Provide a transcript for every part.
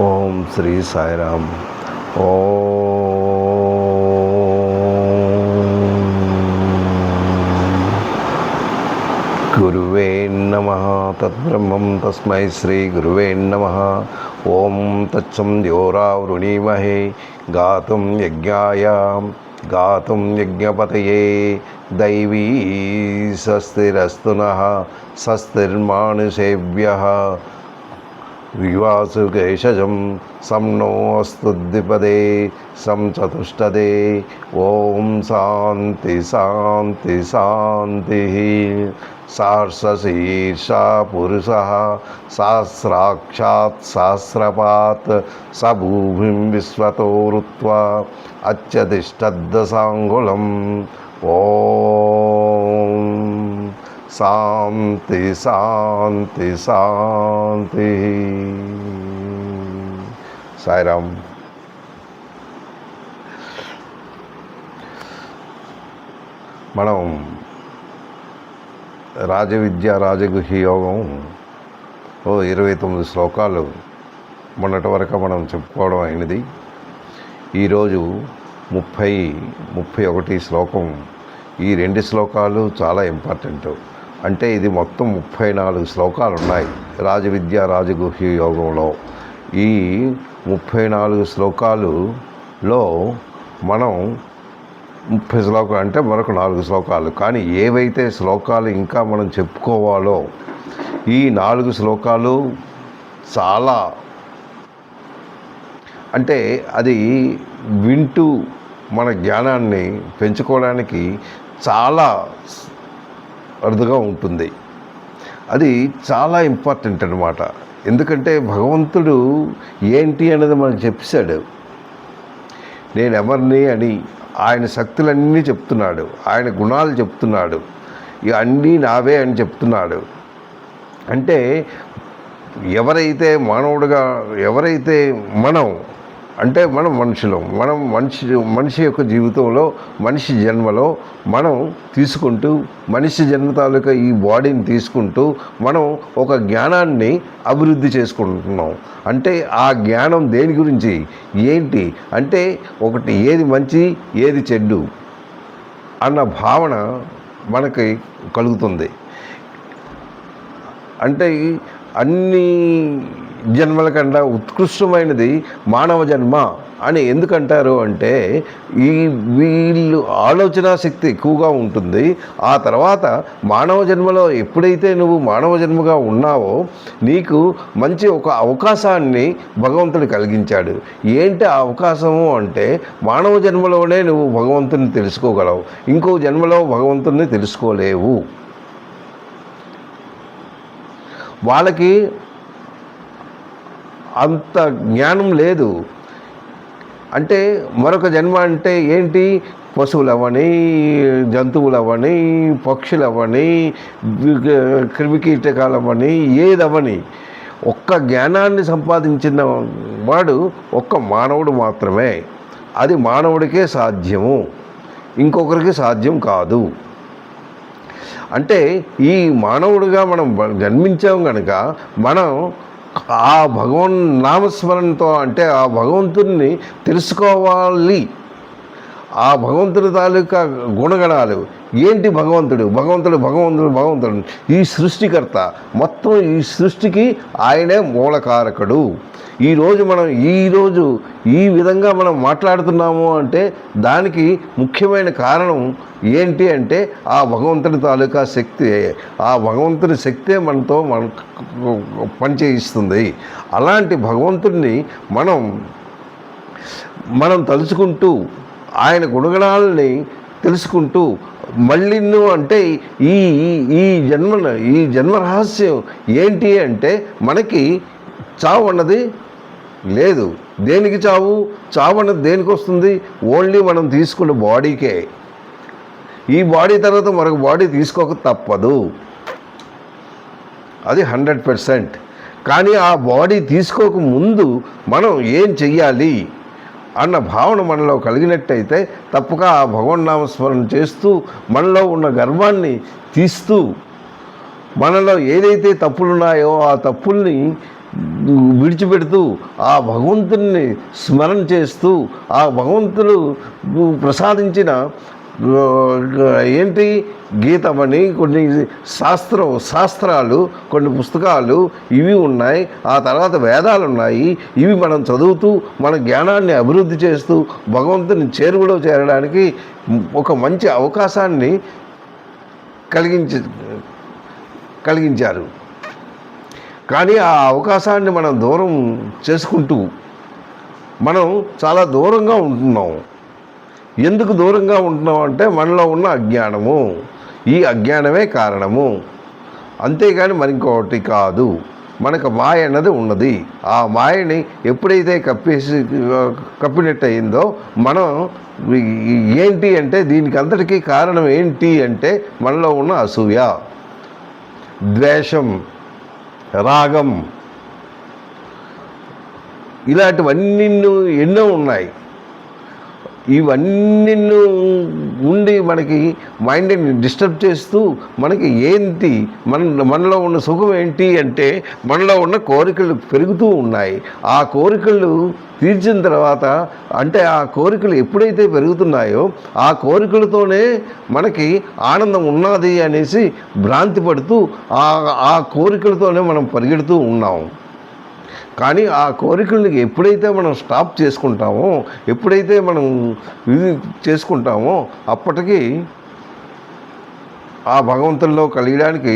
ఓం శ్రీ సాయిరామ్. గురువే నమః. తద్బ్రహ్మం తస్మై శ్రీ గురువే నమః. ఓం తత్సం ద్యోరావృణీమహే గాతుం యజ్ఞాయ గాతుం యజ్ఞపతయే దైవీ స్వస్తిరస్తు నః స్వస్తిర్మానుషేభ్యః వివాసుకేశజం సం నో అస్తు ద్విపదే సం చతుష్టదే. ఓం శాంతి శాంతి శాంతి. సహస్రశీర్షా పురుషః సహస్రాక్షాత్ సహస్రపాత్ స భూమిం విశ్వతో ఋత్వా అత్యతిష్టద్దశాంగుళం. ఓం శాంతి శాంతి శాంతి. సాయిరామ్. మనం రాజవిద్య రాజగుహ్య యోగం 29 శ్లోకాలు మొన్నటి వరకు మనం చెప్పుకోవడం అయినది. ఈరోజు 31 శ్లోకం. ఈ 2 శ్లోకాలు చాలా ఇంపార్టెంట్. అంటే ఇది మొత్తం 34 శ్లోకాలు ఉన్నాయి రాజవిద్య రాజగుహ్య యోగంలో. ఈ 34 శ్లోకాలులో మనం 30 శ్లోకాలు అంటే మరొక 4 శ్లోకాలు. కానీ ఏవైతే శ్లోకాలు ఇంకా మనం చెప్పుకోవాలో ఈ 4 శ్లోకాలు చాలా, అంటే అది వింటూ మన జ్ఞానాన్ని పెంచుకోవడానికి చాలా అరుదుగా ఉంటుంది. అది చాలా ఇంపార్టెంట్ అన్నమాట. ఎందుకంటే భగవంతుడు ఏంటి అనేది మనకు చెప్పాడు. నేను ఎవరిని అని ఆయన శక్తులన్నీ చెప్తున్నాడు, ఆయన గుణాలు చెప్తున్నాడు, ఇక అన్నీ నావే అని చెప్తున్నాడు. అంటే ఎవరైతే మానవుడిగా, ఎవరైతే మనం అంటే మనం మనుషులం, మనం మనిషి యొక్క జీవితంలో, మనిషి జన్మలో మనం తీసుకుంటూ, మనిషి జన్మ తాలూకా ఈ బాడీని తీసుకుంటూ మనం ఒక జ్ఞానాన్ని అభివృద్ధి చేసుకుంటున్నాం. అంటే ఆ జ్ఞానం దేని గురించి, ఏంటి అంటే ఒకటి ఏది మంచి ఏది చెడ్డు అన్న భావన మనకి కలుగుతుంది. అంటే అన్ని జన్మల కన్నా ఉత్కృష్టమైనది మానవ జన్మ అని ఎందుకంటారు అంటే వీళ్ళు ఆలోచన శక్తి ఎక్కువగా ఉంటుంది. ఆ తర్వాత మానవ జన్మలో ఎప్పుడైతే నువ్వు మానవ జన్మగా ఉన్నావో నీకు మంచి ఒక అవకాశాన్ని భగవంతుడు కలిగించాడు. ఏంటి ఆ అవకాశము అంటే మానవ జన్మలోనే నువ్వు భగవంతుని తెలుసుకోగలవు, ఇంకో జన్మలో భగవంతుని తెలుసుకోలేవు. వాళ్ళకి అంత జ్ఞానం లేదు. అంటే మరొక జన్మ అంటే ఏంటి, పశువులవని, జంతువులవని, పక్షులవని, క్రిమికీటకాలవని, ఏదవని ఒక్క జ్ఞానాన్ని సంపాదించిన వాడు ఒక్క మానవుడు మాత్రమే. అది మానవుడికే సాధ్యము, ఇంకొకరికి సాధ్యం కాదు. అంటే ఈ మానవుడిగా మనం జన్మించాం కనుక మనం ఆ భగవన్ నామస్మరణతో, అంటే ఆ భగవంతుడిని తెలుసుకోవాలి. ఆ భగవంతుడి తాలూకా గుణగణాలు ఏంటి, భగవంతుడు భగవంతుడు భగవంతుడు భగవంతుడు ఈ సృష్టికర్త, మొత్తం ఈ సృష్టికి ఆయనే మూలకారకుడు. ఈరోజు ఈ విధంగా మనం మాట్లాడుతున్నాము అంటే దానికి ముఖ్యమైన కారణం ఏంటి అంటే ఆ భగవంతుడి తాలూకా శక్తి. ఆ భగవంతుడి శక్తే మనతో పనిచేయిస్తుంది. అలాంటి భగవంతుడిని మనం తలుచుకుంటూ ఆయన గుణగణాలని తెలుసుకుంటూ మళ్ళీ అంటే ఈ జన్మ రహస్యం ఏంటి అంటే మనకి చావు అన్నది లేదు. దేనికి చావు? చావు అన్నది దేనికి వస్తుంది? ఓన్లీ మనం తీసుకున్న బాడీకే. ఈ బాడీ తర్వాత మరొక బాడీ తీసుకోక తప్పదు, అది 100%. కానీ ఆ బాడీ తీసుకోక ముందు మనం ఏం చెయ్యాలి అన్న భావన మనలో కలిగినట్టయితే తప్పక ఆ భగవన్నామస్మరణ చేస్తూ మనలో ఉన్న గర్వాన్ని తీస్తూ మనలో ఏదైతే తప్పులున్నాయో ఆ తప్పుల్ని విడిచిపెడుతూ ఆ భగవంతుని స్మరణ చేస్తూ ఆ భగవంతుడు ప్రసాదించిన ఏంటి గీతమని కొన్ని శాస్త్రాలు కొన్ని పుస్తకాలు ఇవి ఉన్నాయి, ఆ తర్వాత వేదాలు ఉన్నాయి. ఇవి మనం చదువుతూ మన జ్ఞానాన్ని అభివృద్ధి చేస్తూ భగవంతుని చేరువలో చేరడానికి ఒక మంచి అవకాశాన్ని కలిగించారు. కానీ ఆ అవకాశాన్ని మనం దూరం చేసుకుంటూ మనం చాలా దూరంగా ఉంటున్నాం. ఎందుకు దూరంగా ఉంటున్నాం అంటే మనలో ఉన్న అజ్ఞానము, ఈ అజ్ఞానమే కారణము, అంతేగాని మరింకొకటి కాదు. మనకు మాయ అన్నది ఉన్నది. ఆ మాయని ఎప్పుడైతే కప్పినట్టు అయిందో మనం ఏంటి అంటే దీనికి అంతటికీ కారణం ఏంటి అంటే మనలో ఉన్న అసూయ, ద్వేషం, రాగం, ఇలాంటివన్నీ ఎన్నో ఉన్నాయి. ఇవన్నీ ఉండి మనకి మైండ్ని డిస్టర్బ్ చేస్తూ మనకి ఏంటి మనలో ఉన్న సుఖం ఏంటి అంటే మనలో ఉన్న కోరికలు పెరుగుతూ ఉన్నాయి. ఆ కోరికలు తీర్చిన తర్వాత అంటే ఆ కోరికలు ఎప్పుడైతే పెరుగుతున్నాయో ఆ కోరికలతోనే మనకి ఆనందం ఉన్నది అనేసి భ్రాంతి పడుతూ ఆ కోరికలతోనే మనం పరిగెడుతూ ఉన్నాం. కానీ ఆ కోరికలకి ఎప్పుడైతే మనం స్టాప్ చేసుకుంటామో, ఎప్పుడైతే మనం ఇది చేసుకుంటామో అప్పటికి ఆ భగవంతుల్లో కలిగడానికి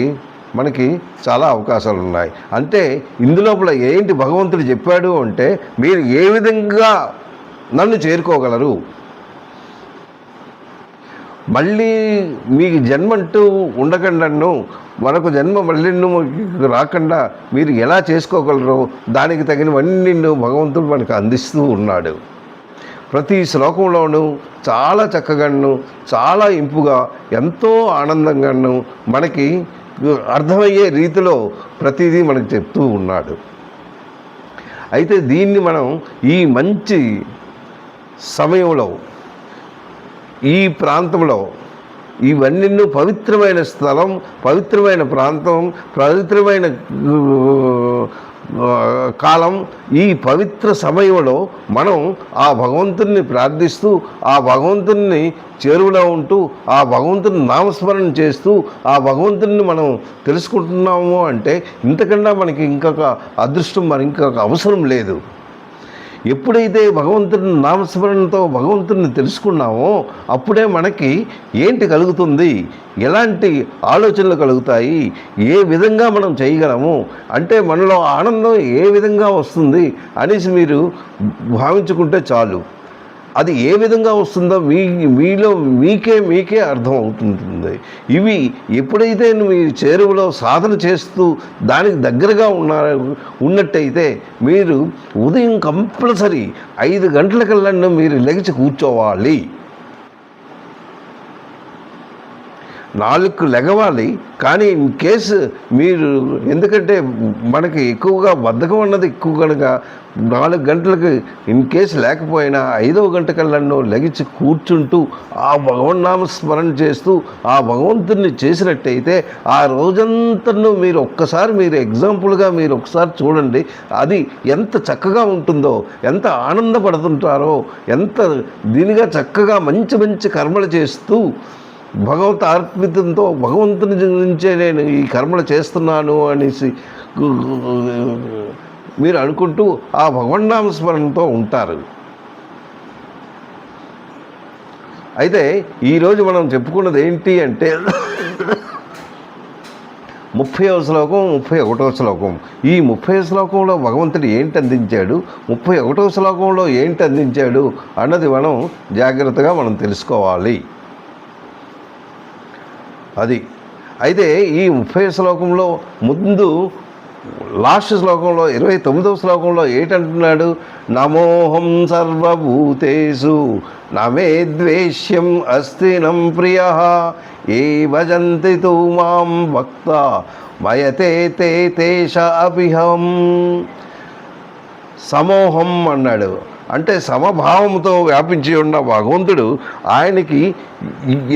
మనకి చాలా అవకాశాలు ఉన్నాయి. అంటే ఇందులోపల ఏంటి భగవంతుడు చెప్పాడు అంటే మీరు ఏ విధంగా నన్ను చేరుకోగలరు, మళ్ళీ మీకు జన్మంటూ ఉండకుండా మరొక జన్మ మళ్ళీ రాకుండా మీరు ఎలా చేసుకోగలరో దానికి తగినవన్నీ భగవంతుడు మనకు అందిస్తూ ఉన్నాడు. ప్రతి శ్లోకంలోనూ చాలా చక్కగాను చాలా ఇంపుగా ఎంతో ఆనందంగాను మనకి అర్థమయ్యే రీతిలో ప్రతిదీ మనకు చెప్తూ ఉన్నాడు. అయితే దీన్ని మనం ఈ మంచి సమయంలో ఈ ప్రాంతంలో ఇవన్నీ పవిత్రమైన స్థలం, పవిత్రమైన ప్రాంతం, పవిత్రమైన కాలం, ఈ పవిత్ర సమయంలో మనం ఆ భగవంతుని ప్రార్థిస్తూ ఆ భగవంతుని చేరువలో ఉంటూ ఆ భగవంతుని నామస్మరణ చేస్తూ ఆ భగవంతుని మనం తెలుసుకుంటున్నాము అంటే ఇంతకన్నా మనకి ఇంకొక అదృష్టం మరి ఇంకొక అవసరం లేదు. ఎప్పుడైతే భగవంతుని నామస్మరణతో భగవంతుని తెలుసుకున్నామో అప్పుడే మనకి ఏంటి కలుగుతుంది, ఎలాంటి ఆలోచనలు కలుగుతాయి, ఏ విధంగా మనం చేయగలము అంటే మనలో ఆనందం ఏ విధంగా వస్తుంది అనేసి మీరు భావించుకుంటే చాలు. అది ఏ విధంగా వస్తుందో మీలో మీకే అర్థం అవుతుంటుంది. ఇవి ఎప్పుడైతే మీరు చేరువలో సాధన చేస్తూ దానికి దగ్గరగా ఉన్నట్టయితే మీరు ఉదయం కంపల్సరీ 5 గంటలకల్లా మీరు లెగిచి కూర్చోవాలి. 4కు లెగవాలి. కానీ ఇన్ కేసు మీరు ఎందుకంటే మనకి ఎక్కువగా బద్ధకం అన్నది ఎక్కువ కనుక 4 గంటలకు ఇన్ కేసు లేకపోయినా 5వ గంటకల్లా లెగిచి కూర్చుంటూ ఆ భగవన్నామ స్మరణ చేస్తూ ఆ భగవంతుని చేసినట్టయితే ఆ రోజంతా మీరు ఒక్కసారి మీరు ఎగ్జాంపుల్గా మీరు ఒకసారి చూడండి. అది ఎంత చక్కగా ఉంటుందో, ఎంత ఆనందపడుతుంటారో, ఎంత దీనిగా చక్కగా మంచి కర్మలు చేస్తూ భగవత్ అర్పితంతో భగవంతుని నుంచే నేను ఈ కర్మలు చేస్తున్నాను అనేసి మీరు అనుకుంటూ ఆ భగవన్నామ స్మరణతో ఉంటారు. అయితే ఈరోజు మనం చెప్పుకున్నది ఏంటి అంటే 30వ శ్లోకం 31వ శ్లోకం. ఈ 30వ శ్లోకంలో భగవంతుడు ఏంటి అందించాడు, 31వ శ్లోకంలో ఏంటి అందించాడు అన్నది మనం జాగ్రత్తగా మనం తెలుసుకోవాలి. అది అయితే ఈ 30వ శ్లోకంలో ముందు లాస్ట్ శ్లోకంలో 29వ శ్లోకంలో ఏంటంటున్నాడు, నమోహం సర్వభూతేషు నమే ద్వేష్యం అస్తినం ప్రియ ఏ భజంతి తు మాం భక్త మయతే తేష అభిహం. సమోహం అన్నాడు అంటే సమభావంతో వ్యాపించి ఉన్న భగవంతుడు ఆయనకి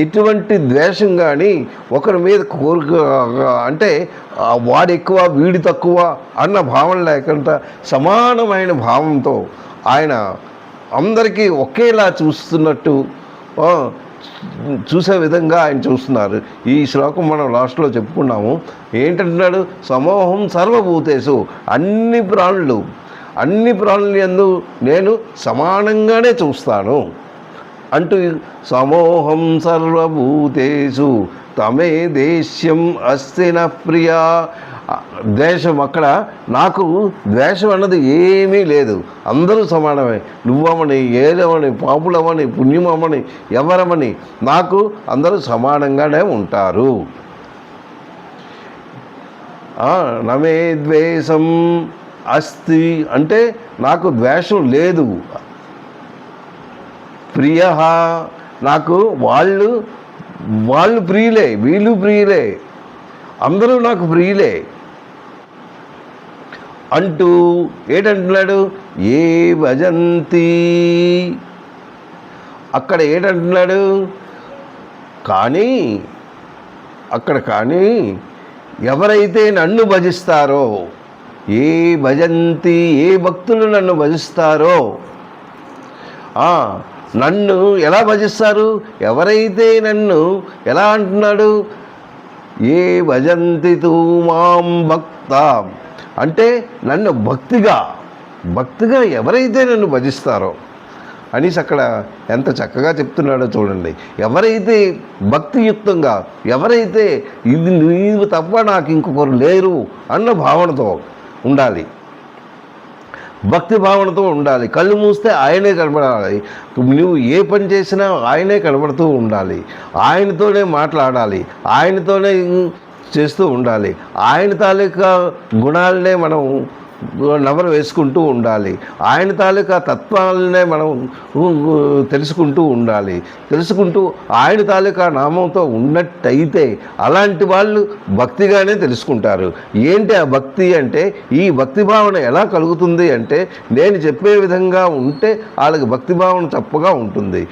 ఎటువంటి ద్వేషం కానీ ఒకరి మీద కోరిక అంటే వాడు ఎక్కువ వీడి తక్కువ అన్న భావన లేకుండా సమానమైన భావంతో ఆయన అందరికీ ఒకేలా చూస్తున్నట్టు చూసే విధంగా ఆయన చూస్తున్నారు. ఈ శ్లోకం మనం లాస్ట్లో చెప్పుకున్నాము. ఏంటంటున్నాడు? సమోహం సర్వభూతేషు, అన్ని ప్రాణులు యందు నేను సమానంగానే చూస్తాను అంటూ, సమోహం సర్వభూతేషు తమే దేశ్యం అస్తి న ప్రియా. ద్వేషం అక్కడ నాకు ద్వేషం అన్నది ఏమీ లేదు. అందరూ సమానమే. నువ్వమని, ఏలవని, పాపులమని, పుణ్యమని, ఎవరమని నాకు అందరూ సమానంగానే ఉంటారు. నమే ద్వేషం అస్తి అంటే నాకు ద్వేషం లేదు. ప్రియ నాకు వాళ్ళు ప్రియులే, వీళ్ళు ప్రియులే, అందరూ నాకు ప్రియులే అంటూ ఏంటంటున్నాడు? ఏ భజంతి, అక్కడ ఏంటంటున్నాడు? కానీ ఎవరైతే నన్ను భజిస్తారో, ఏ భజంతి, ఏ భక్తులు నన్ను భజిస్తారో, నన్ను ఎలా భజిస్తారు? ఎవరైతే నన్ను ఎలా అంటున్నాడు? ఏ భజంతి తూ మాం భక్త అంటే నన్ను భక్తిగా ఎవరైతే నన్ను భజిస్తారో అనేసి అక్కడ ఎంత చక్కగా చెప్తున్నాడో చూడండి. ఎవరైతే భక్తియుక్తంగా, ఎవరైతే ఇది నీవు తప్ప నాకు ఇంకొకరు లేరు అన్న భావనతో ఉండాలి, భక్తి భావనతో ఉండాలి. కళ్ళు మూస్తే ఆయనే కనబడాలి. నువ్వు ఏ పని చేసినా ఆయనే కనబడుతూ ఉండాలి. ఆయనతోనే మాట్లాడాలి, ఆయనతోనే చేస్తూ ఉండాలి. ఆయన తాలూకా గుణాలనే మనం నవరు వేసుకుంటూ ఉండాలి. ఆయన తాలూకా తత్వాలనే మనం తెలుసుకుంటూ ఉండాలి. తెలుసుకుంటూ ఆయన తాలూకా నామంతో ఉన్నట్టయితే అలాంటి వాళ్ళు భక్తిగానే తెలుసుకుంటారు. ఏంటి ఆ భక్తి అంటే, ఈ భక్తి భావన ఎలా కలుగుతుంది అంటే, నేను చెప్పే విధంగా ఉంటే వాళ్ళకి భక్తి భావన తప్పగా ఉంటుంది.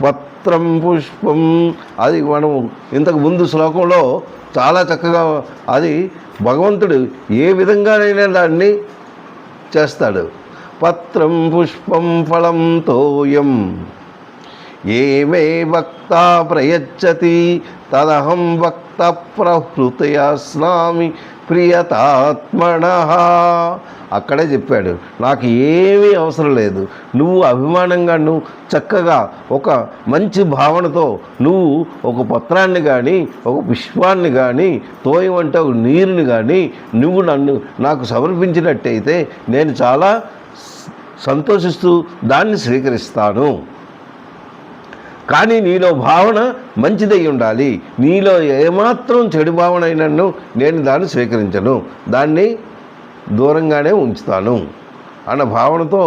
పత్రం పుష్పం, అది మనం ఇంతకు ముందు శ్లోకంలో చాలా చక్కగా అది భగవంతుడు ఏ విధంగానైనా దాన్ని చేస్తాడు. పత్రం పుష్పం ఫలం తోయం ఏమే భక్త ప్రయచ్చతి తదహం భక్త ప్రహృతయాస్నామి ప్రియతాత్మనః. అక్కడే చెప్పాడు, నాకు ఏమీ అవసరం లేదు. నువ్వు అభిమానంగా, నువ్వు చక్కగా ఒక మంచి భావనతో నువ్వు ఒక పత్రాన్ని కానీ, ఒక పుష్పాన్ని కానీ, తోయం అంటే ఒక నీరుని కానీ నువ్వు నాకు సమర్పించినట్టయితే నేను చాలా సంతోషిస్తూ దాన్ని స్వీకరిస్తాను. కానీ నీలో భావన మంచిదై ఉండాలి. నీలో ఏమాత్రం చెడు భావన అయినను నేను దాన్ని స్వీకరించను, దాన్ని దూరంగానే ఉంచుతాను అన్న భావనతో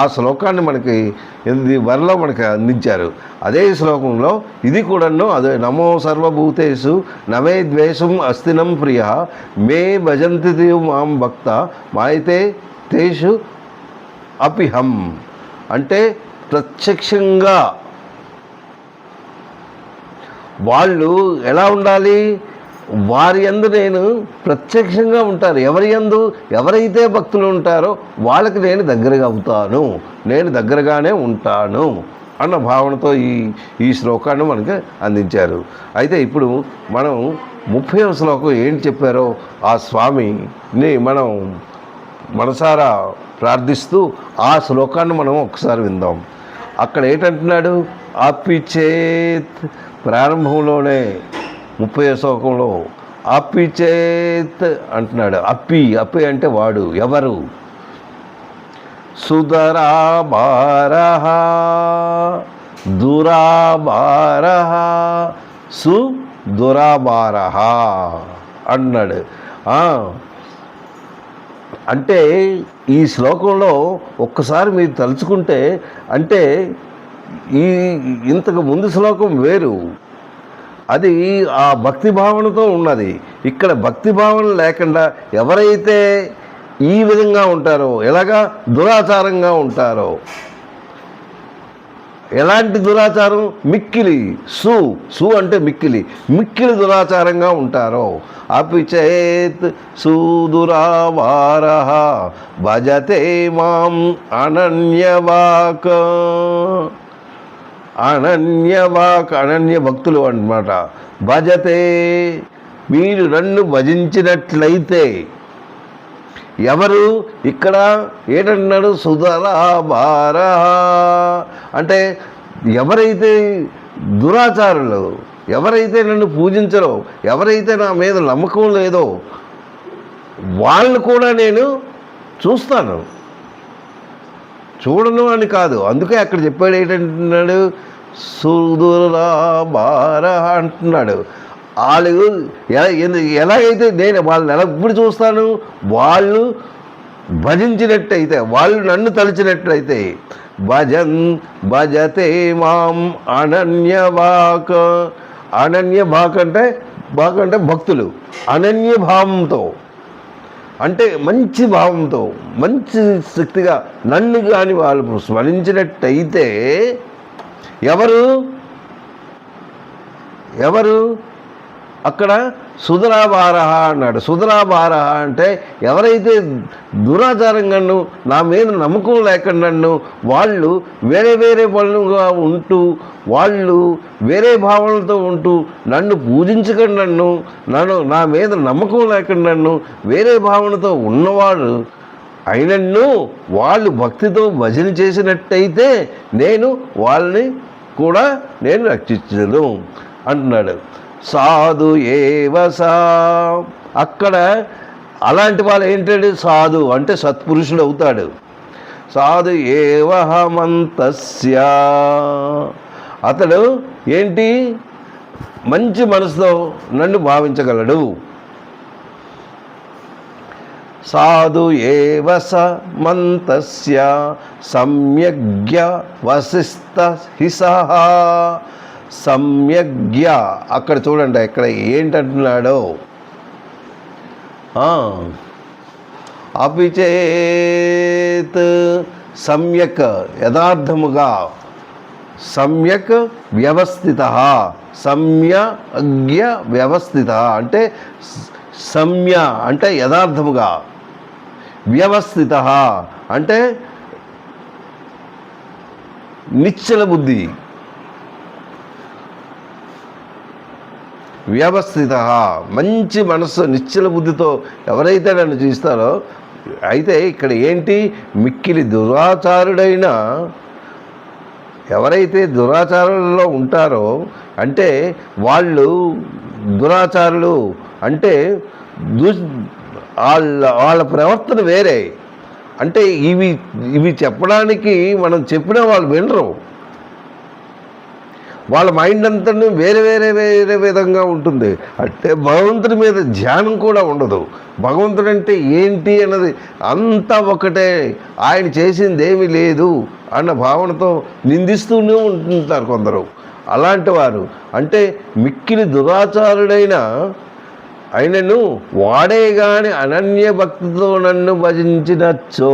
ఆ శ్లోకాన్ని మనకి వరలో మనకి అందించారు. అదే శ్లోకంలో ఇది కూడాను అదే, నమో సర్వభూతేషు నమే ద్వేషం అస్తినం ప్రియ మే భజంతి మాం భక్త మాయితే తేషు అపిహం అంటే ప్రత్యక్షంగా వాళ్ళు ఎలా ఉండాలి? వారి యందు నేను ప్రత్యక్షంగా ఉంటాను. ఎవరైతే భక్తులు ఉంటారో వాళ్ళకి నేను దగ్గరగా అవుతాను, నేను దగ్గరగానే ఉంటాను అన్న భావనతో ఈ శ్లోకాన్ని మనకి అందించారు. అయితే ఇప్పుడు మనం 30వ శ్లోకం ఏంటి చెప్పారో ఆ స్వామిని మనం మనసారా ప్రార్థిస్తూ ఆ శ్లోకాన్ని మనం ఒకసారి విందాం. అక్కడ ఏంటంటున్నాడు? అపిచేత్, ప్రారంభంలోనే 30వ శ్లోకంలో అపిచేత్ అంటున్నాడు. అప్పి అంటే వాడు, ఎవరు? సుదరాభారః దురాభారః సుదురాభారః అన్నాడు. అంటే ఈ శ్లోకంలో ఒక్కసారి మీరు తలుచుకుంటే, అంటే ఇంతకు ముందు శ్లోకం వేరు, అది ఆ భక్తి భావనతో ఉన్నది. ఇక్కడ భక్తి భావన లేకుండా ఎవరైతే ఈ విధంగా ఉంటారో, ఎలాగా దురాచారంగా ఉంటారో. ఎలాంటి దురాచారం? మిక్కిలి సు అంటే మిక్కిలి దురాచారంగా ఉంటారో. అపిచేత్ సుదురావార భజతే మాం అనన్యవాక్. అనన్య భక్తులు అన్నమాట. భజతే, మీరు నన్ను భజించినట్లయితే. ఎవరు ఇక్కడ ఏంటంటున్నాడు? సుధరాభార అంటే ఎవరైతే దురాచారులు, ఎవరైతే నన్ను పూజించరో, ఎవరైతే నా మీద నమ్మకం లేదో వాళ్ళు కూడా నేను చూస్తాను. చూడను అని కాదు, అందుకే అక్కడ చెప్పాడు ఏంటంటున్నాడు? సుధరాభార అంటున్నాడు. వాళ్ళు ఎలాగైతే నేను వాళ్ళని ఎప్పుడు చూస్తాను? వాళ్ళు భజించినట్టయితే, వాళ్ళు నన్ను తలిచినట్లయితే. భజతే మాం అనన్యవాక్. అనన్యవాక్ అంటే భక్తులు. అనన్యభావంతో అంటే మంచి భావంతో, మంచి శక్తిగా నన్ను కానీ వాళ్ళు స్మరించినట్టయితే. ఎవరు అక్కడ? సుధరాభార అన్నాడు. సుధరాభార అంటే ఎవరైతే దురాచారంగాను, నా మీద నమ్మకం లేకుండా వాళ్ళు వేరే పనులుగా ఉంటూ, వాళ్ళు వేరే భావనలతో ఉంటూ నన్ను పూజించకుండా, నా మీద నమ్మకం లేకుండా వేరే భావనతో ఉన్నవాడు అయినను వాళ్ళు భక్తితో భజన చేసినట్టయితే నేను వాళ్ళని కూడా నేను రక్షించను అంటున్నాడు. సాధు ఏవసా. అక్కడ అలాంటి వాళ్ళు ఏంటంటే సాధు అంటే సత్పురుషుడు అవుతాడు. సాధు ఏవహమంతస్య. అతడు ఏంటి? మంచి మనసుతో నన్ను భావించగలడు. సాధు ఏవస మంతస్య సమ్యజ్ఞ వసిష్ఠ హిసః. సమ్యజ్ఞ అక్కడ చూడండి, ఇక్కడ ఏంటంటున్నాడో. అపిచేత్ సమ్యక్ యథార్థముగా, సమ్యక్ వ్యవస్థిత. సమ్యజ్ఞ వ్యవస్థిత అంటే సమ్య అంటే యథార్థముగా, వ్యవస్థిత అంటే నిశ్చల బుద్ధి. వ్యవస్థిత మంచి మనస్సు, నిశ్చల బుద్ధితో ఎవరైతే నన్ను చూస్తారో. అయితే ఇక్కడ ఏంటి? మిక్కిలి దురాచారుడైన ఎవరైతే దురాచారులలో ఉంటారో అంటే వాళ్ళు దురాచారులు అంటే వాళ్ళ ప్రవర్తన వేరే. అంటే ఇవి చెప్పడానికి మనం చెప్పినా వాళ్ళు వినరు. వాళ్ళ మైండ్ అంతా వేరే విధంగా ఉంటుంది. అంటే భగవంతుడి మీద ధ్యానం కూడా ఉండదు. భగవంతుడు అంటే ఏంటి అన్నది అంతా ఒకటే, ఆయన చేసింది ఏమీ లేదు అన్న భావనతో నిందిస్తూనే ఉంటుంటారు కొందరు. అలాంటి వారు అంటే మిక్కిలి దురాచారుడైన అయినను వాడే గాని అనన్య భక్తితో నన్ను భజించినచ్చో.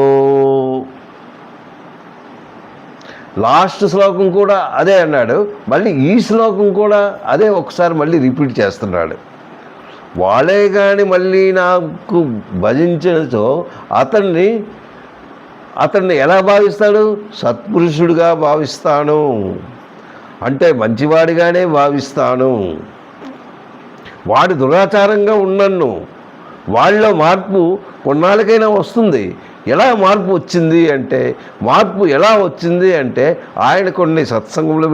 లాస్ట్ శ్లోకం కూడా అదే అన్నాడు, మళ్ళీ ఈ శ్లోకం కూడా అదే ఒకసారి మళ్ళీ రిపీట్ చేస్తున్నాడు. వాళ్ళే కానీ మళ్ళీ నాకు భజించినచో అతన్ని ఎలా భావిస్తాడు? సత్పురుషుడిగా భావిస్తాను, అంటే మంచివాడిగానే భావిస్తాను. వాడి దురాచారంగా ఉన్నన్ను వాళ్ళలో మార్పు కొన్నాళ్ళకైనా వస్తుంది. ఎలా మార్పు వచ్చింది అంటే, మార్పు ఎలా వచ్చింది అంటే ఆయన కొన్ని సత్సంగములు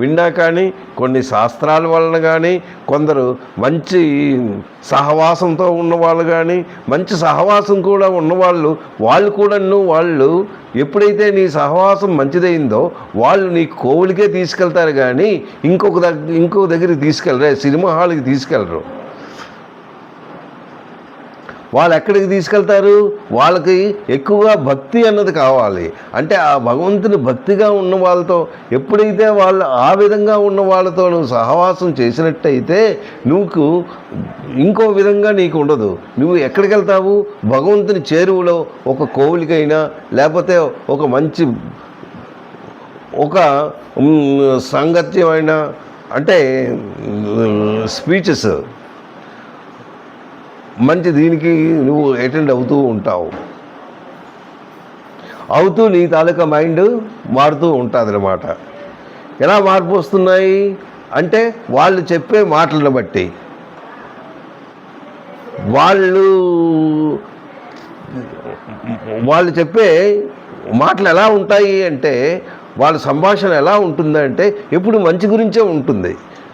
విన్నా కానీ, కొన్ని శాస్త్రాల వలన కానీ, కొందరు మంచి సహవాసంతో ఉన్నవాళ్ళు కానీ, మంచి సహవాసం కూడా ఉన్నవాళ్ళు వాళ్ళు ఎప్పుడైతే నీ సహవాసం మంచిదైందో వాళ్ళు నీ కోవిలికే తీసుకెళ్తారు కానీ ఇంకొక దగ్గరికి తీసుకెళ్ళరు, సినిమా హాల్కి తీసుకెళ్ళరు. వాళ్ళు ఎక్కడికి తీసుకెళ్తారు? వాళ్ళకి ఎక్కువగా భక్తి అన్నది కావాలి. అంటే ఆ భగవంతుని భక్తిగా ఉన్న వాళ్ళతో ఎప్పుడైతే వాళ్ళు ఆ విధంగా ఉన్న వాళ్ళతో నువ్వు సహవాసం చేసినట్టయితే నువ్వు ఇంకో విధంగా నీకు ఉండదు. నువ్వు ఎక్కడికి వెళ్తావు? భగవంతుని చేరువలో ఒక కోవిలికైనా లేకపోతే ఒక మంచి ఒక సాంగత్యమైన అంటే స్పీచెస్ మంచి దీనికి నువ్వు అటెండ్ అవుతూ ఉంటావు. అవుతూ నీ తాలూకా మైండ్ మారుతూ ఉంటుంది అన్నమాట. ఎలా మార్పు వస్తున్నాయి అంటే వాళ్ళు చెప్పే మాటలను బట్టి. వాళ్ళు చెప్పే మాటలు ఎలా ఉంటాయి అంటే వాళ్ళ సంభాషణ ఎలా ఉంటుందంటే ఎప్పుడు మంచి గురించే ఉంటుంది.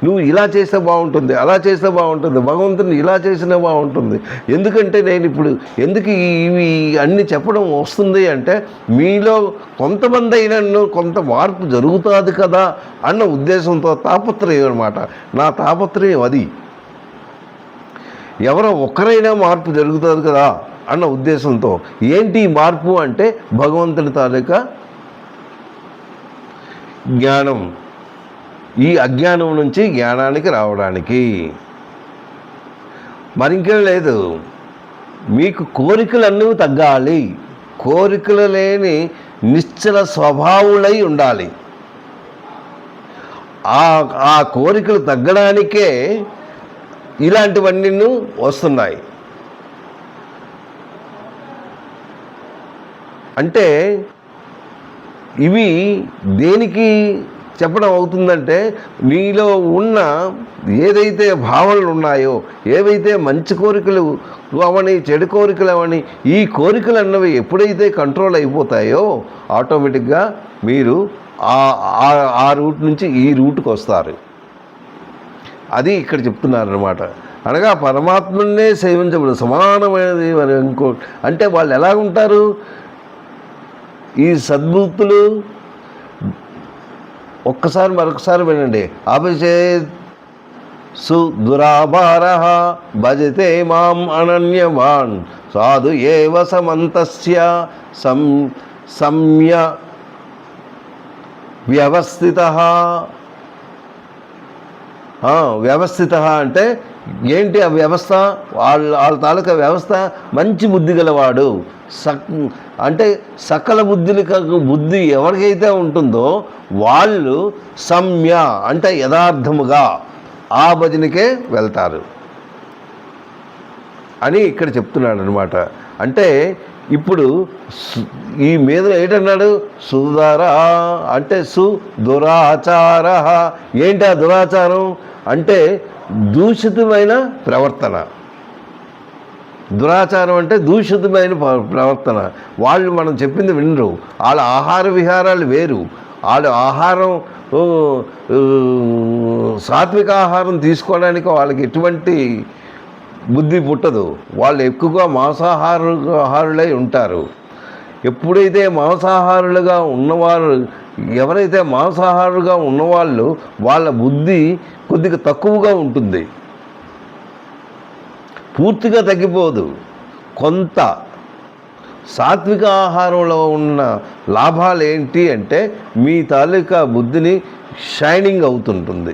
నువ్వు ఇలా చేస్తే బాగుంటుంది, అలా చేస్తే బాగుంటుంది, భగవంతుని ఇలా చేసినా బాగుంటుంది. ఎందుకంటే నేను ఇప్పుడు ఎందుకు ఇవి అన్నీ చెప్పడం వస్తుంది అంటే మీలో కొంతమంది అయినా కొంత మార్పు జరుగుతుంది కదా అన్న ఉద్దేశంతో తాపత్రయం అన్నమాట. నా తాపత్రయం అది. ఎవరో ఒక్కరైనా మార్పు జరుగుతుంది కదా అన్న ఉద్దేశంతో. ఏంటి మార్పు అంటే భగవంతుని తాలూకా జ్ఞానం. ఈ అజ్ఞానం నుంచి జ్ఞానానికి రావడానికి మరింకేం లేదు. మీకు కోరికలన్నీ తగ్గాలి. కోరికలు లేని నిశ్చల స్వభావులై ఉండాలి. ఆ కోరికలు తగ్గడానికే ఇలాంటివన్నీ వస్తున్నాయి. అంటే ఇవి దేనికి చెప్పడం అవుతుందంటే నీలో ఉన్న ఏదైతే భావనలు ఉన్నాయో, ఏవైతే మంచి కోరికలు అవని చెడు కోరికలు అవని, ఈ కోరికలు అన్నవి ఎప్పుడైతే కంట్రోల్ అయిపోతాయో ఆటోమేటిక్గా మీరు ఆ రూట్ నుంచి ఈ రూట్కి వస్తారు. అది ఇక్కడ చెప్తున్నారన్నమాట. అనగా పరమాత్మనే సేవించబడు సమానమైనది మరి ఇంకో అంటే వాళ్ళు ఎలా ఉంటారు? ఈ సద్భక్తులు ఒక్కసారి మరొకసారి వినండి. అభిషే సుదురాభార భజతే మాం అనన్యవాన్ సాధు ఏవ సమంతస్య సమ్య వ్యవస్థిత. వ్యవస్థిత అంటే ఏంటి ఆ వ్యవస్థ? వాళ్ళ తాలూకా వ్యవస్థ మంచి బుద్ధి గలవాడు. అంటే సకల బుద్ధి ఎవరికైతే ఉంటుందో వాళ్ళు సమ్య అంటే యథార్థముగా ఆ భజనకే వెళ్తారు అని ఇక్కడ చెప్తున్నాడు అనమాట. అంటే ఇప్పుడు ఈ మీద ఏంటన్నాడు? సుధర అంటే దురాచార. ఏంటి ఆ దురాచారం అంటే దూషితమైన ప్రవర్తన. దురాచారం అంటే దూషితమైన ప్రవర్తన. వాళ్ళు మనం చెప్పింది వినరు. వాళ్ళ ఆహార విహారాలు వేరు. వాళ్ళు ఆహారం సాత్విక ఆహారం తీసుకోవడానికి వాళ్ళకి ఎటువంటి బుద్ధి పుట్టదు. వాళ్ళు ఎక్కువగా మాంసాహారులై ఉంటారు. ఎప్పుడైతే మాంసాహారులుగా ఉన్నవారు ఎవరైతే మాంసాహారులుగా ఉన్నవాళ్ళు వాళ్ళ బుద్ధి కొద్దిగా తక్కువగా ఉంటుంది. పూర్తిగా తగ్గిపోదు. కొంత సాత్విక ఆహారంలో ఉన్న లాభాలు ఏంటి అంటే మీ తాలూకా బుద్ధిని షైనింగ్ అవుతుంటుంది.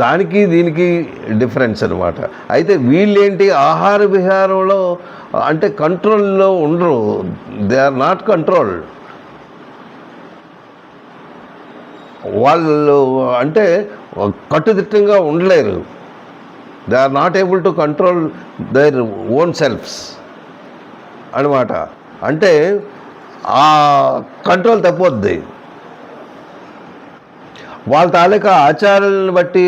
దానికి దీనికి డిఫరెన్స్ అనమాట. అయితే వీళ్ళేంటి ఆహార విహారంలో అంటే కంట్రోల్లో ఉండరు. They are not controlled. వాళ్ళు అంటే కట్టుదిట్టంగా ఉండలేరు. They are not able to control their own selfs అనమాట. అంటే ఆ కంట్రోల్ తప్పొద్ది. వాళ్ళ తాలూకా ఆచారాలను బట్టి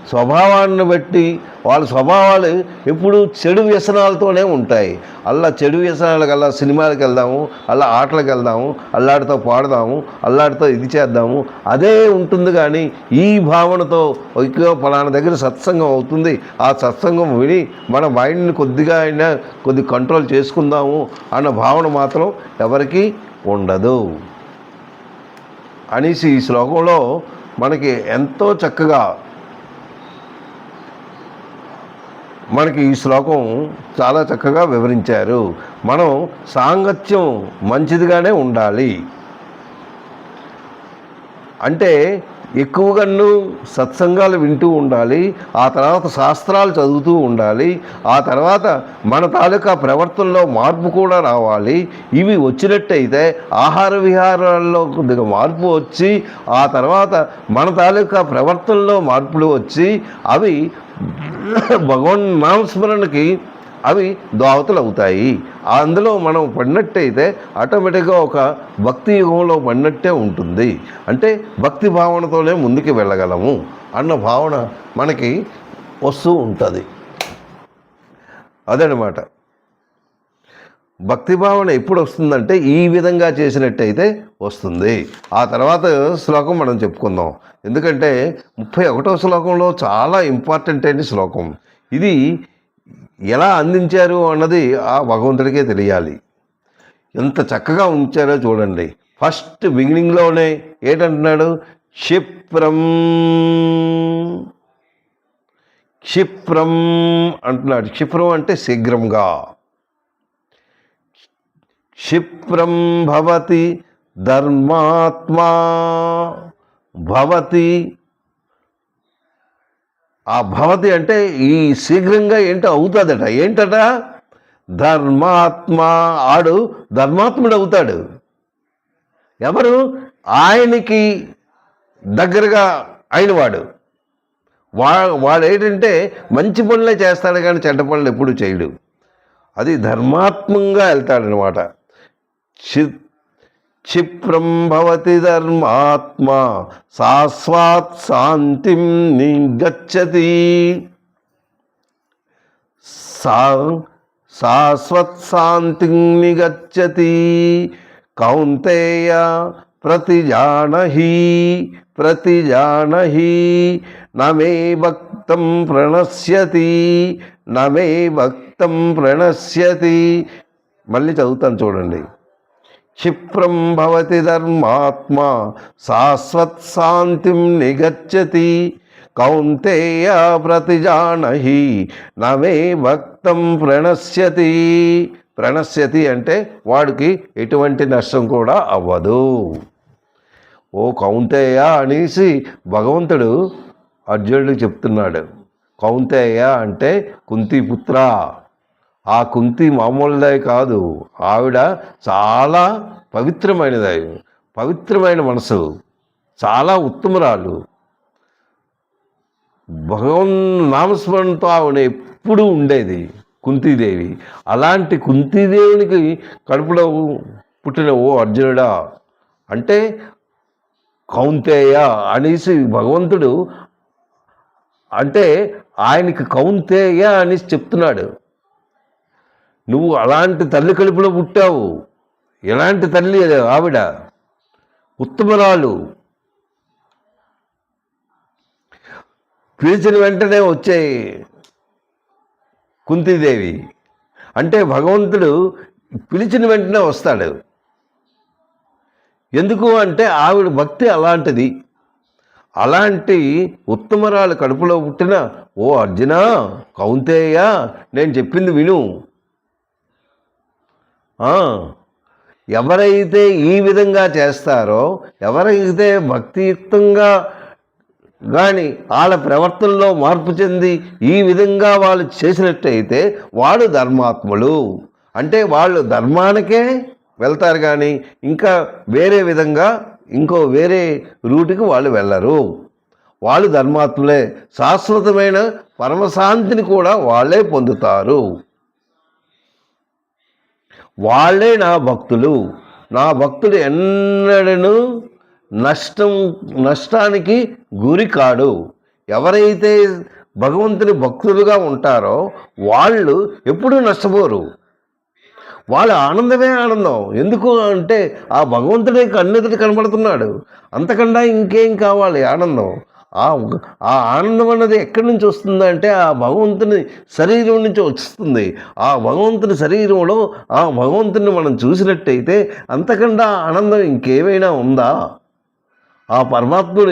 స్వభావాన్ని బట్టి వాళ్ళ స్వభావాలు ఎప్పుడు చెడు వ్యసనాలతోనే ఉంటాయి. అలా చెడు వ్యసనాలకు అలా సినిమాలకు వెళ్దాము, అలా ఆటలకు వెళ్దాము, అల్లాడితో పాడదాము, అల్లాడితో ఇది చేద్దాము అదే ఉంటుంది. కానీ ఈ భావనతో ఎక్కువ ఫలానా దగ్గర సత్సంగం అవుతుంది, ఆ సత్సంగం విని మన మైండ్ని కొద్దిగా అయినా కంట్రోల్ చేసుకుందాము అన్న భావన మాత్రం ఎవరికీ ఉండదు అనేసి ఈ శ్లోకంలో మనకి ఎంతో చక్కగా మనకి ఈ శ్లోకం చాలా చక్కగా వివరించారు. మనం సాంగత్యం మంచిదిగానే ఉండాలి, అంటే ఎక్కువగాను సత్సంగాలు వింటూ ఉండాలి, ఆ తర్వాత శాస్త్రాలు చదువుతూ ఉండాలి, ఆ తర్వాత మన తాలూకా ప్రవర్తనలో మార్పు కూడా రావాలి. ఇవి వచ్చినట్టయితే ఆహార విహారాల్లో కొద్దిగా మార్పు వచ్చి, ఆ తర్వాత మన తాలూకా ప్రవర్తనలో మార్పులు వచ్చి అవి భగవన్ నామస్మరణకి అవి దోహదలు అవుతాయి. అందులో మనం పడినట్టయితే ఆటోమేటిక్గా ఒక భక్తి యుగంలో పడినట్టే ఉంటుంది. అంటే భక్తి భావనతోనే ముందుకు వెళ్ళగలము అన్న భావన మనకి వస్తూ ఉంటుంది. అదనమాట భక్తి భావన ఎప్పుడు వస్తుందంటే ఈ విధంగా చేసినట్టయితే వస్తుంది. ఆ తర్వాత శ్లోకం మనం చెప్పుకుందాం, ఎందుకంటే 31వ శ్లోకంలో చాలా ఇంపార్టెంట్ అయిన శ్లోకం ఇది. ఎలా అందించారు అన్నది ఆ భగవంతుడికే తెలియాలి. ఎంత చక్కగా ఉంచారో చూడండి. ఫస్ట్ బిగినింగ్లోనే ఏంటంటున్నాడు, క్షిప్రం క్షిప్రం అంటున్నాడు. క్షిప్రం అంటే శీఘ్రంగా. క్షిప్రం భవతి ధర్మాత్మా భవతి. ఆ భవతి అంటే ఈ శీఘ్రంగా ఏంటో అవుతుందట. ఏంటట, ధర్మాత్మ. ఆడు ధర్మాత్ముడు అవుతాడు. ఎవరు, ఆయనకి దగ్గరగా అయినవాడు. వాడు ఏంటంటే మంచి పనులే చేస్తాడు కానీ చెడ్డ పనులు ఎప్పుడు చేయడు. అది ధర్మాత్మంగా వెళ్తాడనమాట. క్షిప్రం భవతి ధర్మాత్మ శాశ్వత్ శాంతిం నిగచ్చతి. శాశ్వత్ శాంతిం నిగచ్చతి కౌంతేయ ప్రతిజానహి ప్రతిజానహి నమే భక్తం ప్రణశ్యతి నమే భక్తం ప్రణశ్యతి. మళ్ళీ చదువుతాను చూడండి. క్షిప్రం భవతి ధర్మాత్మ శాశ్వత్ శాంతిం నిగచ్చతి కౌంతేయ ప్రతిజానహి నమే భక్తం ప్రణశ్యతి. ప్రణశ్యతి అంటే వాడికి ఎటువంటి నష్టం కూడా అవ్వదు. ఓ కౌంతేయ అనేసి భగవంతుడు అర్జునుడికి చెప్తున్నాడు. కౌంతేయ అంటే కుంతిపుత్ర. ఆ కుంతి మామూలుదే కాదు, ఆవిడ చాలా పవిత్రమైనది, పవిత్రమైన మనసు, చాలా ఉత్తమురాలు. భగవన్ నామస్మరణతో ఆవిడ ఎప్పుడూ ఉండేది కుంతీదేవి. అలాంటి కుంతీదేవునికి కడుపులో పుట్టిన ఓ అర్జునుడా అంటే కౌంతేయ అనేసి భగవంతుడు అంటే ఆయనకి కౌంతేయ అనేసి చెప్తున్నాడు. నువ్వు అలాంటి తల్లి కడుపులో పుట్టావు. ఎలాంటి తల్లి ఆవిడ, ఉత్తమరాలు. పిలిచిన వెంటనే వచ్చే కుంతీదేవి అంటే భగవంతుడు పిలిచిన వెంటనే వస్తాడు. ఎందుకు అంటే ఆవిడ భక్తి అలాంటిది. అలాంటి ఉత్తమరాలు కడుపులో పుట్టిన ఓ అర్జున, కౌంతేయ, నేను చెప్పింది విను. ఎవరైతే ఈ విధంగా చేస్తారో, ఎవరైతే భక్తియుక్తంగా కానీ వాళ్ళ ప్రవర్తనలో మార్పు చెంది ఈ విధంగా వాళ్ళు చేసినట్టయితే వాడు ధర్మాత్ములు. అంటే వాళ్ళు ధర్మానికే వెళ్తారు కానీ ఇంకా వేరే విధంగా ఇంకో వేరే రూటుకి వాళ్ళు వెళ్ళరు. వాళ్ళు ధర్మాత్ములే. శాశ్వతమైన పరమశాంతిని కూడా వాళ్ళే పొందుతారు. వాళ్ళే నా భక్తులు. నా భక్తుడు ఎన్నడూ నష్టానికి గురి కాడు. ఎవరైతే భగవంతుని భక్తులుగా ఉంటారో వాళ్ళు ఎప్పుడూ నష్టపోరు. వాళ్ళ ఆనందమే ఆనందం. ఎందుకు అంటే ఆ భగవంతుడే కన్నెదుటి కనబడుతున్నాడు. అంతకన్నా ఇంకేం కావాలి ఆనందం? ఆ ఆనందం అన్నది ఎక్కడి నుంచి వస్తుందంటే ఆ భగవంతుని శరీరం నుంచి వస్తుంది. ఆ భగవంతుని శరీరంలో ఆ భగవంతుని మనం చూసినట్టయితే అంతకన్నా ఆనందం ఇంకేమైనా ఉందా? ఆ పరమాత్ముడు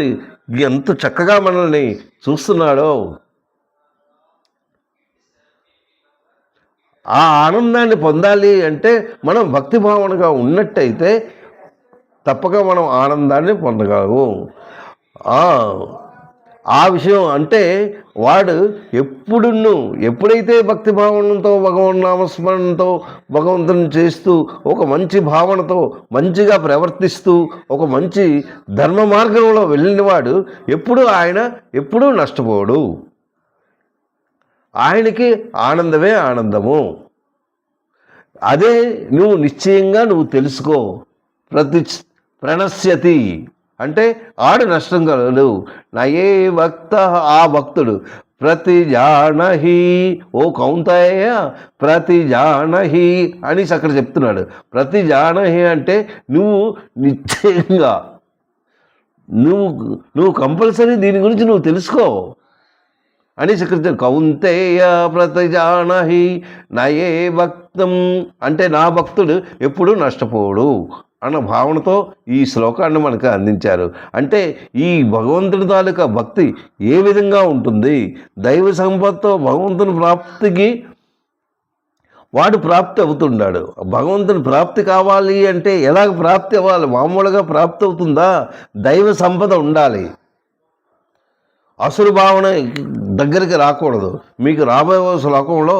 ఎంత చక్కగా మనల్ని చూస్తున్నాడో. ఆ ఆనందాన్ని పొందాలి అంటే మనం భక్తి భావనగా ఉన్నట్టయితే తప్పక మనం ఆనందాన్ని పొందగలము. ఆ విషయం అంటే వాడు ఎప్పుడైతే భక్తి భావనతో నామస్మరణతో భగవంతుని చేస్తూ ఒక మంచి భావనతో మంచిగా ప్రవర్తిస్తూ ఒక మంచి ధర్మ మార్గంలో వెళ్ళినవాడు ఎప్పుడూ నష్టపోడు. ఆయనకి ఆనందమే ఆనందము. అదే నిశ్చయంగా తెలుసుకో. ప్రణశ్యతి అంటే ఆడు నష్టం కలడు. నయే భక్త ఆ భక్తుడు ప్రతిజానహి ఓ కౌంతేయ ప్రతిజానహి అని అక్కడ చెప్తున్నాడు. ప్రతిజానహి అంటే నిశ్చయంగా నువ్వు కంపల్సరీ దీని గురించి తెలుసుకో అని ఇక్కడ కౌంతేయ ప్రతిజానహి నయే భక్తం అంటే నా భక్తుడు ఎప్పుడూ నష్టపోడు అన్న భావనతో ఈ శ్లోకాన్ని మనకు అందించారు. అంటే ఈ భగవంతుడి తాలూకా భక్తి ఏ విధంగా ఉంటుంది, దైవ సంపత్తో భగవంతుని ప్రాప్తికి వాడు ప్రాప్తి అవుతున్నాడు. భగవంతుని ప్రాప్తి కావాలి అంటే ఎలాగ ప్రాప్తి అవ్వాలి? మామూలుగా ప్రాప్తి అవుతుందా? దైవ సంపద ఉండాలి. అసురు భావన దగ్గరికి రాకూడదు. మీకు రాబోయే శ్లోకంలో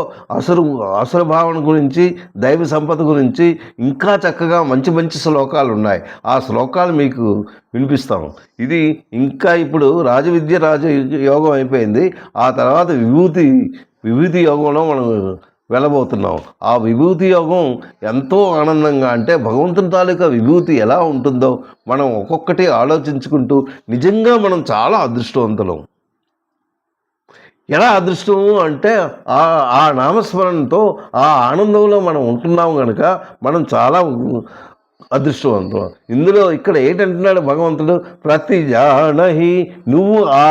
అసుర భావన గురించి దైవ సంపద గురించి ఇంకా చక్కగా మంచి శ్లోకాలు ఉన్నాయి. ఆ శ్లోకాలు మీకు వినిపిస్తాం. ఇది ఇంకా ఇప్పుడు రాజవిద్య రాజయోగం అయిపోయింది. ఆ తర్వాత విభూతి యోగంలో మనం వెళ్ళబోతున్నాం. ఆ విభూతి యోగం ఎంతో ఆనందంగా అంటే భగవంతుని తాలూకా విభూతి ఎలా ఉంటుందో మనం ఒక్కొక్కటి ఆలోచించుకుంటూ నిజంగా మనం చాలా అదృష్టవంతులం. ఎలా అదృష్టము అంటే ఆ నామస్మరణతో ఆ ఆనందంలో మనం ఉంటున్నాం కనుక మనం చాలా అదృష్టవంతులం. ఇందులో ఇక్కడ ఏంటంటున్నాడు భగవంతుడు? ప్రతి జానహి నువ్వు ఆ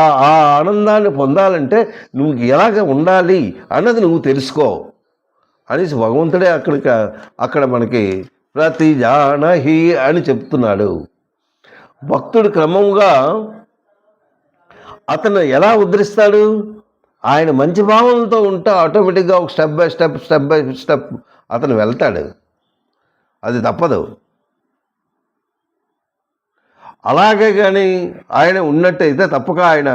ఆనందాన్ని పొందాలంటే నువ్వు ఎలాగ ఉండాలి అన్నది నువ్వు తెలుసుకో అనేసి భగవంతుడే అక్కడ మనకి ప్రతి జానహి అని చెప్తున్నాడు. భక్తుడు క్రమంగా అతను ఎలా ఉద్ధరిస్తాడు? ఆయన మంచి భావనతో ఉంటే ఆటోమేటిక్గా ఒక స్టెప్ బై స్టెప్ అతను వెళ్తాడు. అది తప్పదు. అలాగే కానీ ఆయన ఉన్నట్టయితే తప్పక ఆయన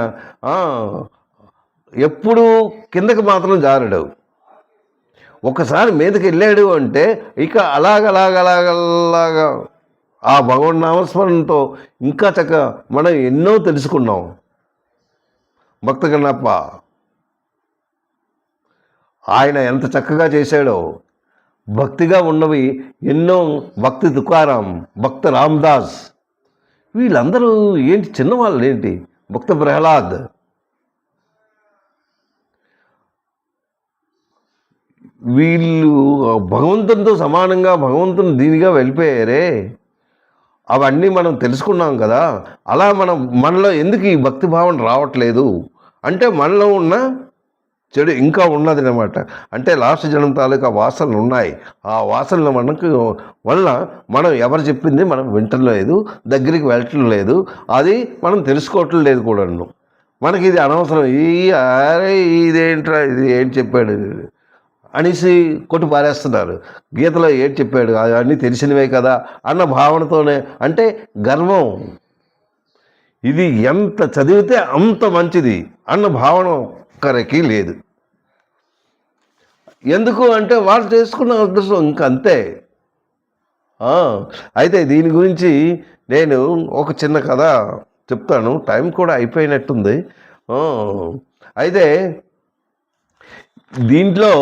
ఎప్పుడూ కిందకి మాత్రం జారడు. ఒకసారి మీదకి వెళ్ళాడు అంటే ఇక అలాగలాగా ఆ భగవన్ నామస్మరణతో ఇంకా చక్కగా మనం ఎన్నో తెలుసుకున్నాం. భక్త కన్నప్ప ఆయన ఎంత చక్కగా చేశాడో. భక్తిగా ఉన్నవి ఎన్నో. భక్తి తుకారాం, భక్త రామ్దాస్, వీళ్ళందరూ ఏంటి చిన్నవాళ్ళు ఏంటి? భక్త ప్రహ్లాద్, వీళ్ళు భగవంతునితో సమానంగా భగవంతుని దీనిగా వెళ్ళిపోయారే. అవన్నీ మనం తెలుసుకున్నాం కదా. అలా మనలో ఎందుకు ఈ భక్తి భావన రావట్లేదు అంటే మనలో ఉన్న చెడు ఇంకా ఉన్నది అనమాట. అంటే లాస్ట్ జనం తాలూకా వాసనలు ఉన్నాయి. ఆ వాసనలు వల్ల మనం ఎవరు చెప్పింది మనం వింటలేదు, దగ్గరికి వెళ్ళటం లేదు, అది మనం తెలుసుకోవటం లేదు కూడా. మనకి ఇది అనవసరం. ఇదేంట్రా, ఇది ఏంటి చెప్పాడు అనేసి కొట్టి పారేస్తున్నారు. గీతలో ఏంటి చెప్పాడు, అవన్నీ తెలిసినవే కదా అన్న భావనతోనే. అంటే గర్వం, ఇది ఎంత చదివితే అంత మంచిది అన్న భావన ఒక్కరికి లేదు. ఎందుకు అంటే వాళ్ళు చేసుకున్న అదృష్టం ఇంకంతే. అయితే దీని గురించి నేను ఒక చిన్న కథ చెప్తాను. టైం కూడా అయిపోయినట్టుంది. అయితే దీంట్లో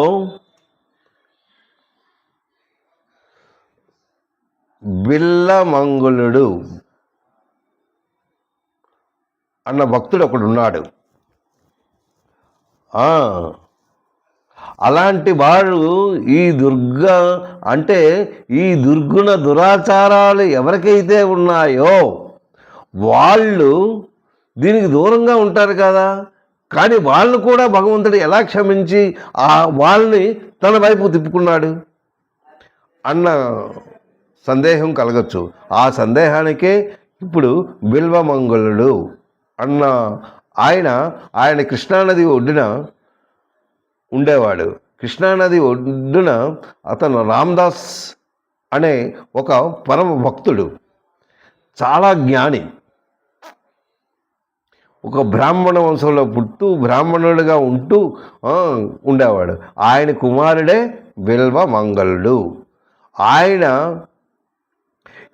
బిల్లమంగుళుడు అన్న భక్తుడు ఒకడు ఉన్నాడు. అలాంటి వాడు ఈ దుర్గుణ దురాచారాలు ఎవరికైతే ఉన్నాయో వాళ్ళు దీనికి దూరంగా ఉంటారు కదా. కానీ వాళ్ళను కూడా భగవంతుడు ఎలా క్షమించి వాళ్ళని తన వైపు తిప్పుకున్నాడు అన్న సందేహం కలగచ్చు. ఆ సందేహానికే ఇప్పుడు బిల్వమంగళుడు అన్న ఆయన కృష్ణానది ఒడ్డున ఉండేవాడు. కృష్ణానది ఒడ్డున అతను రామదాస్ అనే ఒక పరమ భక్తుడు, చాలా జ్ఞాని, ఒక బ్రాహ్మణ వంశంలో పుట్టు బ్రాహ్మణుడిగా ఉంటూ ఉండేవాడు. ఆయన కుమారుడే బిల్వమంగళుడు. ఆయన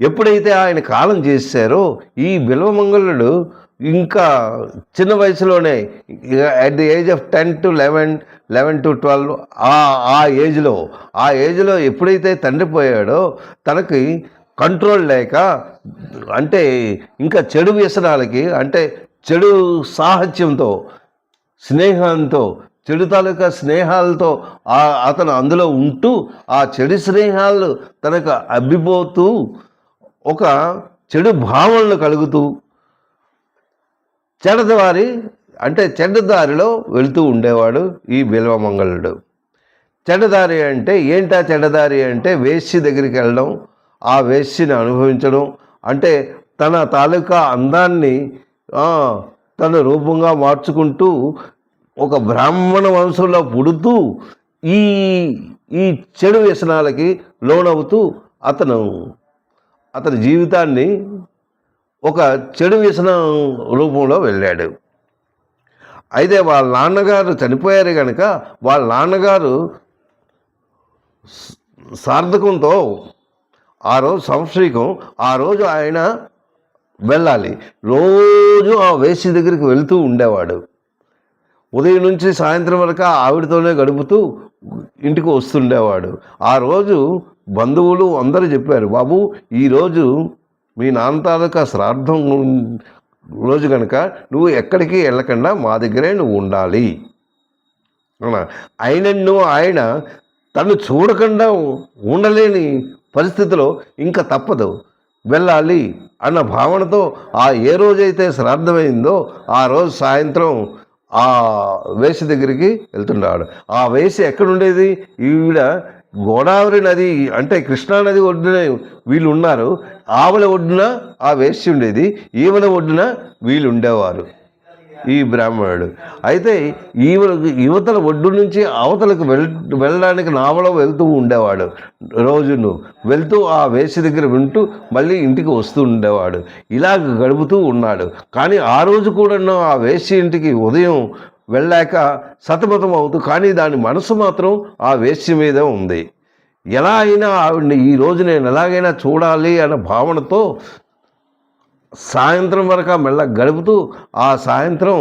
ఎప్పుడైతే ఆయన కాలం చేశారో ఈ బిల్వమంగళుడు ఇంకా చిన్న వయసులోనే at the age of 10 to 11 to 12 ఆ ఏజ్లో ఎప్పుడైతే తండ్రి పోయాడో తనకి కంట్రోల్ లేక, అంటే ఇంకా చెడు వ్యసనాలకి, అంటే చెడు సాహత్యంతో, స్నేహంతో, చెడు తాలూకా స్నేహాలతో అతను అందులో ఉంటూ ఆ చెడు స్నేహాలు తనకు అబ్బిపోతూ ఒక చెడు భావనలు కలుగుతూ చెడ్డదారిలో వెళుతూ ఉండేవాడు ఈ బిల్వమంగళుడు. చెడ్డదారి అంటే ఏంటా? చెడ్డదారి అంటే వేశ్య దగ్గరికి వెళ్ళడం, ఆ వేశ్యని అనుభవించడం, అంటే తన తాలూకా అందాన్ని తన రూపంగా మార్చుకుంటూ ఒక బ్రాహ్మణ వంశంలో పుడుతూ ఈ ఈ చెడు వ్యసనాలకి లోనవుతూ అతని జీవితాన్ని ఒక చెడు వ్యసనం రూపంలో వెళ్ళాడు. అయితే వాళ్ళ నాన్నగారు చనిపోయారు కనుక వాళ్ళ నాన్నగారు సార్థకంతో ఆ రోజు సంవత్సరీకం, ఆ రోజు ఆయన వెళ్ళాలి. రోజు ఆ వేశ్య దగ్గరికి వెళుతూ ఉండేవాడు. ఉదయం నుంచి సాయంత్రం వరకు ఆవిడతోనే గడుపుతూ ఇంటికి వస్తుండేవాడు. ఆ రోజు బంధువులు అందరూ చెప్పారు, బాబు ఈరోజు మీ నాన్న తాలూకా శ్రాద్ధం రోజు కనుక నువ్వు ఎక్కడికి వెళ్ళకుండా మా దగ్గరే నువ్వు ఉండాలి. ఆయన తను చూడకుండా ఉండలేని పరిస్థితిలో ఇంకా తప్పదు, వెళ్ళాలి అన్న భావనతో ఏ రోజైతే శ్రాద్ధమైందో ఆ రోజు సాయంత్రం ఆ వేసి దగ్గరికి వెళ్తున్నాడు. ఆ వేసి ఎక్కడుండేది? ఈవిడ గోదావరి నది, అంటే కృష్ణానది ఒడ్డున వీళ్ళు ఉన్నారు, ఆవల ఒడ్డున ఆ వేసి ఉండేది, ఈవల ఒడ్డున వీళ్ళు ఉండేవారు, ఈ బ్రాహ్మణుడు. అయితే యువతల ఒడ్డు నుంచి అవతలకు వెళ్ళడానికి నావలో వెళ్తూ ఉండేవాడు. రోజును వెళ్తూ ఆ వేసి దగ్గర వింటూ మళ్ళీ ఇంటికి వస్తూ ఉండేవాడు. ఇలాగ గడుపుతూ ఉన్నాడు. కానీ ఆ రోజు కూడా ఆ వేసి ఇంటికి ఉదయం వెళ్ళాక సతమతం అవుతూ, కానీ దాని మనసు మాత్రం ఆ వేశ్య మీద ఉంది. ఎలా అయినా ఆవిడ్ని ఈరోజు నేను ఎలాగైనా చూడాలి అన్న భావనతో సాయంత్రం వరకు మెల్ల గడుపుతూ ఆ సాయంత్రం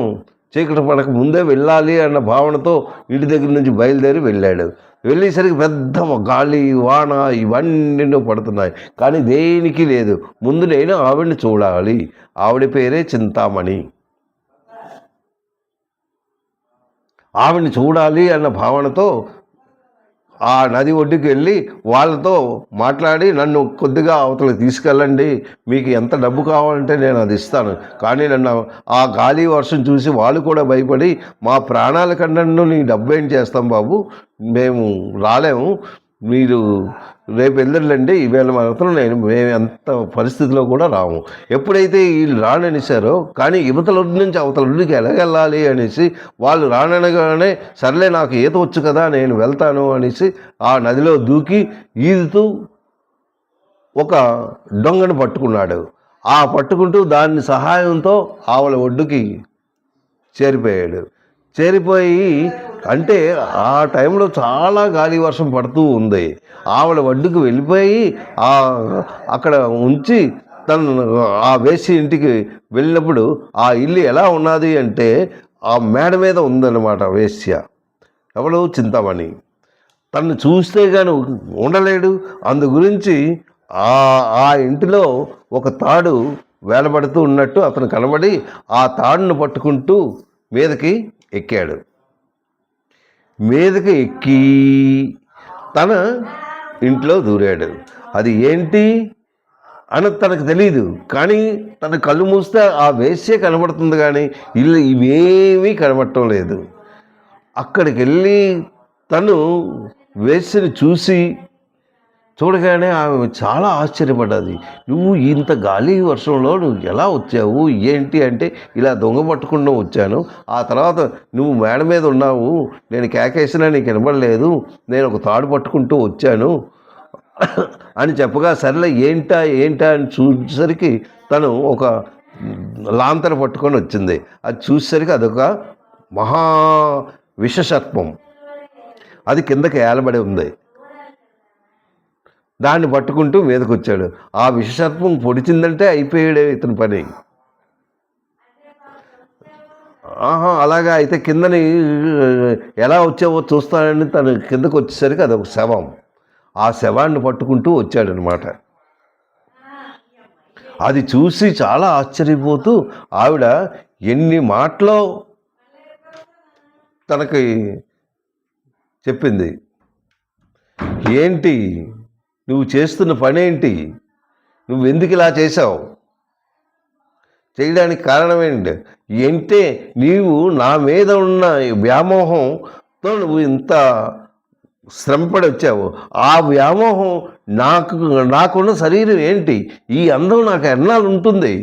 చీకటి పడక ముందే వెళ్ళాలి అన్న భావనతో ఇంటి దగ్గర నుంచి బయలుదేరి వెళ్ళాడు. వెళ్ళేసరికి పెద్ద గాలి వాన ఇవన్నీ పడుతున్నాయి, కానీ దేనికి లేదు. ముందు నేను ఆవిడ్ని చూడాలి, ఆవిడ పేరే చింతామణి, ఆవిడ్ని చూడాలి అన్న భావనతో ఆ నది ఒడ్డుకి వెళ్ళి వాళ్ళతో మాట్లాడి, నన్ను కొద్దిగా అవతలకి తీసుకెళ్ళండి, మీకు ఎంత డబ్బు కావాలంటే నేను అది ఇస్తాను, కానీ నన్ను ఆ గాలి వర్షం చూసి వాళ్ళు కూడా భయపడి మా ప్రాణాల కన్నా నీ డబ్బు ఏం చేస్తాం బాబు, మేము రాలేము, మీరు రేపు వెళ్ళండి, ఈవేళ మాత్రం మేము ఎంత పరిస్థితిలో కూడా రాము. ఎప్పుడైతే వీళ్ళు రాననిసారో, కానీ యువతల నుంచి అవతల ఒడ్డుకి ఎలాగెళ్ళాలి అనేసి వాళ్ళు రాననగానే సర్లే నాకు ఈత వచ్చు కదా నేను వెళ్తాను అనేసి ఆ నదిలో దూకి ఈదుతూ ఒక దొంగను పట్టుకున్నాడు. పట్టుకుంటూ దాని సహాయంతో ఆవల ఒడ్డుకి చేరిపోయాడు. చేరిపోయి, అంటే ఆ టైంలో చాలా గాలి వర్షం పడుతూ ఉంది. ఆవిడ ఒడ్డుకు వెళ్ళిపోయి అక్కడ ఉంచి తను ఆ వేసి ఇంటికి వెళ్ళినప్పుడు ఆ ఇల్లు ఎలా ఉన్నది అంటే ఆ మేడ మీద ఉందన్నమాట వేశ్య. ఎవరు? చింతామణి. తను చూస్తే కానీ ఉండలేడు. అందు గురించి ఆ ఇంటిలో ఒక తాడు వేలబడుతూ ఉన్నట్టు అతను కనబడి ఆ తాడును పట్టుకుంటూ మీదకి ఎక్కాడు. మీదకి ఎక్కి తన ఇంట్లో దూరాడు. అది ఏంటి అన్నది తనకు తెలీదు, కానీ తన కళ్ళు మూస్తే ఆ వేశ్యే కనబడుతుంది, కానీ ఇల్లు ఇవేమీ కనబడటం లేదు. అక్కడికి వెళ్ళి తను వేశ్యని చూడగానే ఆమె చాలా ఆశ్చర్యపడ్డది. నువ్వు ఇంత గాలి వర్షంలో నువ్వు ఎలా వచ్చావు ఏంటి అంటే, ఇలా దొంగ పట్టుకుండా వచ్చాను. ఆ తర్వాత నువ్వు మేడ మీద ఉన్నావు, నేను కేకేసినా నీకు వినబడలేదు, నేను ఒక తాడు పట్టుకుంటూ వచ్చాను అని చెప్పగా, సర్లే ఏంటా అని చూసేసరికి తను ఒక లాంతర పట్టుకొని వచ్చింది. అది చూసేసరికి అదొక మహా విషసర్పం, అది కిందకి ఏలబడి ఉంది. దాన్ని పట్టుకుంటూ మీదకి వచ్చాడు. ఆ విషసర్పం పొడిచిందంటే అయిపోయాడే ఇతని పని. అలాగా అయితే కిందని ఎలా వచ్చావో చూస్తానని తను కిందకు వచ్చేసరికి అదొక శవం. ఆ శవాన్ని పట్టుకుంటూ వచ్చాడనమాట. అది చూసి చాలా ఆశ్చర్యపోతూ ఆవిడ ఎన్ని మాటలో తనకి చెప్పింది. ఏంటి నువ్వు చేస్తున్న పనేంటి, నువ్వు ఎందుకు ఇలా చేశావు, చేయడానికి కారణం ఏంటి అంటే, నీవు నా మీద ఉన్న వ్యామోహంతో నువ్వు ఇంత శ్రమపడి వచ్చావు. ఆ వ్యామోహం నాకున్న శరీరం ఏంటి, ఈ అందం నాకు ఎన్నాళ్ళు ఉంటుంది,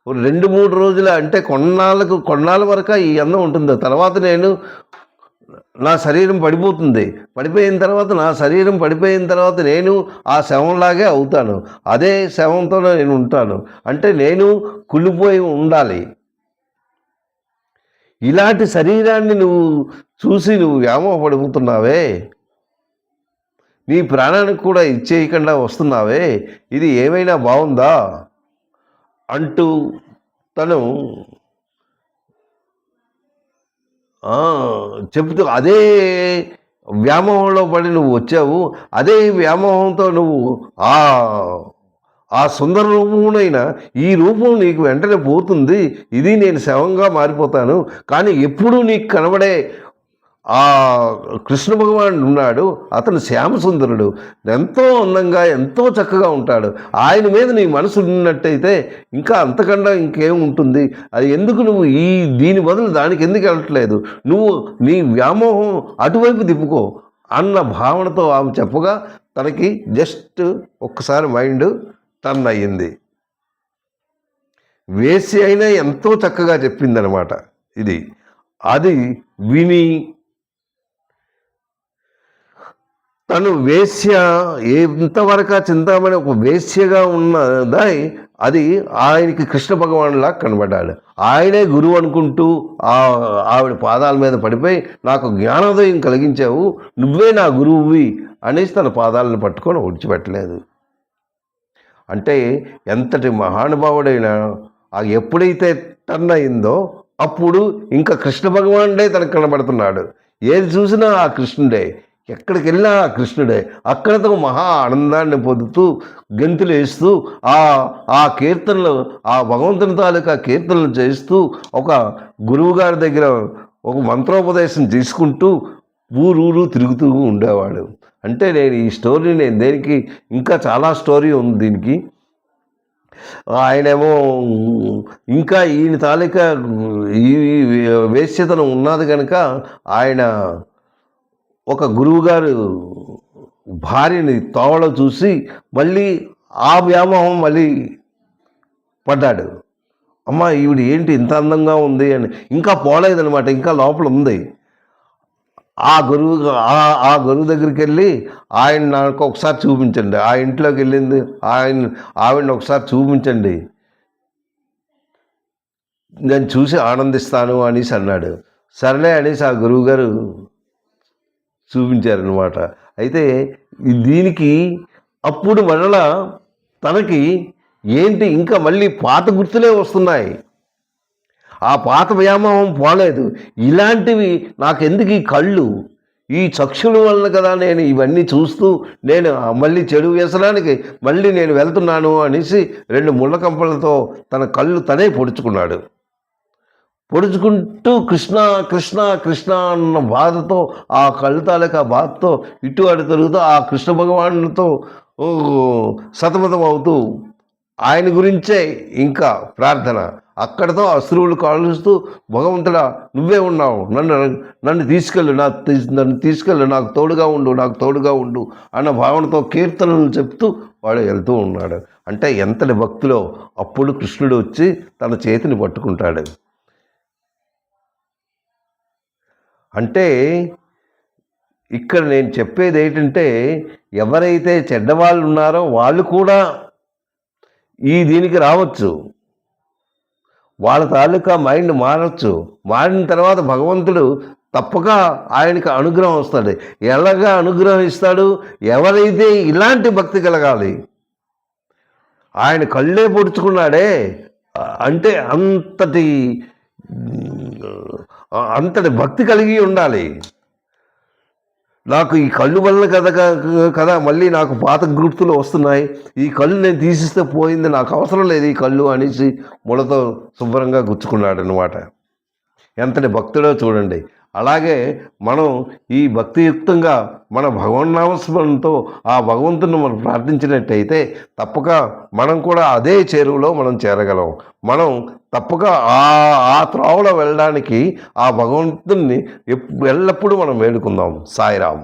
2-3 రోజుల అంటే కొన్నాళ్ళ వరకు ఈ అందం ఉంటుంది. తర్వాత నా శరీరం పడిపోయిన తర్వాత నేను ఆ శవంలాగే అవుతాను, అదే శవంతో నేను ఉంటాను. అంటే నేను కుళ్ళిపోయి ఉండాలి. ఇలాంటి శరీరాన్ని నువ్వు చూసి నువ్వు వ్యామోహపడిపోతున్నావే, నీ ప్రాణానికి కూడా ఇచ్చేయకుండా వస్తున్నావే, ఇది ఏమైనా బాగుందా అంటూ తను చెబుతూ, అదే వ్యామోహంలో పడి నువ్వు వచ్చావు, అదే వ్యామోహంతో నువ్వు ఆ సుందర రూపమునైనా ఈ రూపం నీకు వెంటనే పోతుంది, ఇది నేను శవంగా మారిపోతాను. కానీ ఎప్పుడూ నీకు కనబడే ఆ కృష్ణ భగవానుడు ఉన్నాడు, అతను శ్యామసుందరుడు, ఎంతో అందంగా ఎంతో చక్కగా ఉంటాడు. ఆయన మీద నీ మనసు ఉన్నట్టయితే ఇంకా అంతకన్నా ఇంకేం ఉంటుంది, అది ఎందుకు నువ్వు దీని బదులు దానికి ఎందుకు వెళ్ళట్లేదు, నువ్వు నీ వ్యామోహం అటువైపు తిప్పుకో అన్న భావనతో ఆమె చెప్పగా తనకి జస్ట్ ఒక్కసారి మైండ్ టర్న్ అయ్యింది. వేసి అయినా ఎంతో చక్కగా చెప్పిందనమాట ఇది. అది విని తను వేశ్య, ఎంతవరకు చింతామణి ఒక వేశ్యగా ఉన్నదాయి అది ఆయనకి కృష్ణ భగవానులా కనబడ్డాడు. ఆయనే గురువు అనుకుంటూ ఆవిడ పాదాల మీద పడిపోయి, నాకు జ్ఞానోదయం కలిగించావు, నువ్వే నా గురువువి అనేసి తన పాదాలను పట్టుకొని విడిచిపెట్టలేదు. అంటే ఎంతటి మహానుభావుడైనా ఎప్పుడైతే టర్న్ అయిందో అప్పుడు ఇంకా కృష్ణ భగవానుడే తనకు కనబడుతున్నాడు. ఏది చూసినా ఆ కృష్ణుడే, ఎక్కడికి వెళ్ళినా ఆ కృష్ణుడే. అక్కడతో మహా ఆనందాన్ని పొందుతూ గెంతులు వేస్తూ ఆ కీర్తనలు, ఆ భగవంతుని తాలూకా కీర్తనలు చేస్తూ ఒక గురువుగారి దగ్గర ఒక మంత్రోపదేశం తీసుకుంటూ ఊరూరు తిరుగుతూ ఉండేవాడు. అంటే ఈ స్టోరీ దేనికి, ఇంకా చాలా స్టోరీ ఉంది దీనికి. ఆయనేమో ఇంకా ఈయన తాలూకా ఈ వేశ్యతనం ఉన్నది కనుక ఆయన ఒక గురువుగారు భార్యని తోవలో చూసి మళ్ళీ ఆ వ్యామోహం మళ్ళీ పడ్డాడు. అమ్మ ఈవిడ ఏంటి ఇంత అందంగా ఉంది అని. ఇంకా పోలేదనమాట, ఇంకా లోపల ఉంది. ఆ గురువు దగ్గరికి వెళ్ళి, ఆయన నాకు ఒకసారి చూపించండి, ఆ ఇంట్లోకి వెళ్ళింది ఆవిడని ఒకసారి చూపించండి, నేను చూసి ఆనందిస్తాను అనేసి అన్నాడు. సరేలే అనేసి ఆ గురువుగారు చూపించారనమాట. అయితే దీనికి అప్పుడు మరలా తనకి ఏంటి ఇంకా మళ్ళీ పాత గుర్తులే వస్తున్నాయి, ఆ పాత వ్యామోహం పోలేదు. ఇలాంటివి నాకెందుకు ఈ కళ్ళు, ఈ చక్షుల వలన కదా నేను ఇవన్నీ చూస్తూ నేను మళ్ళీ చెడు వ్యసనానికి మళ్ళీ నేను వెళ్తున్నాను అనేసి 2 ముళ్ళ కంపలతో తన కళ్ళు తనే పొడుచుకుంటూ కృష్ణ కృష్ణ కృష్ణ అన్న బాధతో, ఆ కళ్ళు తాలూకా బాధతో ఇటు అటు తిరుగుతూ ఆ కృష్ణ భగవానుడితో సతమతం అవుతూ ఆయన గురించే ఇంకా ప్రార్థన. అక్కడతో అశ్రువులు కాలుస్తూ, భగవంతుడా నువ్వే ఉన్నావు, నన్ను తీసుకెళ్ళు, నన్ను తీసుకెళ్ళు, నాకు తోడుగా ఉండు, నాకు తోడుగా ఉండు అన్న భావనతో కీర్తనలు చెప్తూ వాడు వెళ్తూ ఉన్నాడు. అంటే ఎంతటి భక్తిలో అప్పుడు కృష్ణుడు వచ్చి తన చేతిని పట్టుకుంటాడు. అంటే ఇక్కడ నేను చెప్పేది ఏంటంటే, ఎవరైతే చెడ్డవాళ్ళు ఉన్నారో వాళ్ళు కూడా దీనికి రావచ్చు. వాళ్ళ తాలూకా మైండ్ మారచ్చు. మారిన తర్వాత భగవంతుడు తప్పక ఆయనకి అనుగ్రహం వస్తుంది. ఎలాగా అనుగ్రహం ఇస్తాడు? ఎవరైతే ఇలాంటి భక్తి కలగాలి. ఆయన కళ్ళే పొడుచుకున్నాడే అంటే అంతటి భక్తి కలిగి ఉండాలి. నాకు ఈ కళ్ళు వల్ల కదా మళ్ళీ నాకు పాత గుర్తులు వస్తున్నాయి, ఈ కళ్ళు నేను తీసిస్తే పోయింది, నాకు అవసరం లేదు ఈ కళ్ళు అనేసి ముళ్ళతో శుభ్రంగా గుచ్చుకున్నాడు అనమాట. ఎంతటి భక్తుడో చూడండి. అలాగే మనం ఈ భక్తియుక్తంగా మన భగవన్నామస్మరణతో ఆ భగవంతుని మనం ప్రార్థించినట్టయితే తప్పక మనం కూడా అదే చేరువలో మనం చేరగలం. మనం తప్పక ఆ త్రోవలో వెళ్ళడానికి ఆ భగవంతుని ఎల్లప్పుడూ మనం వేడుకుందాం. సాయిరాం.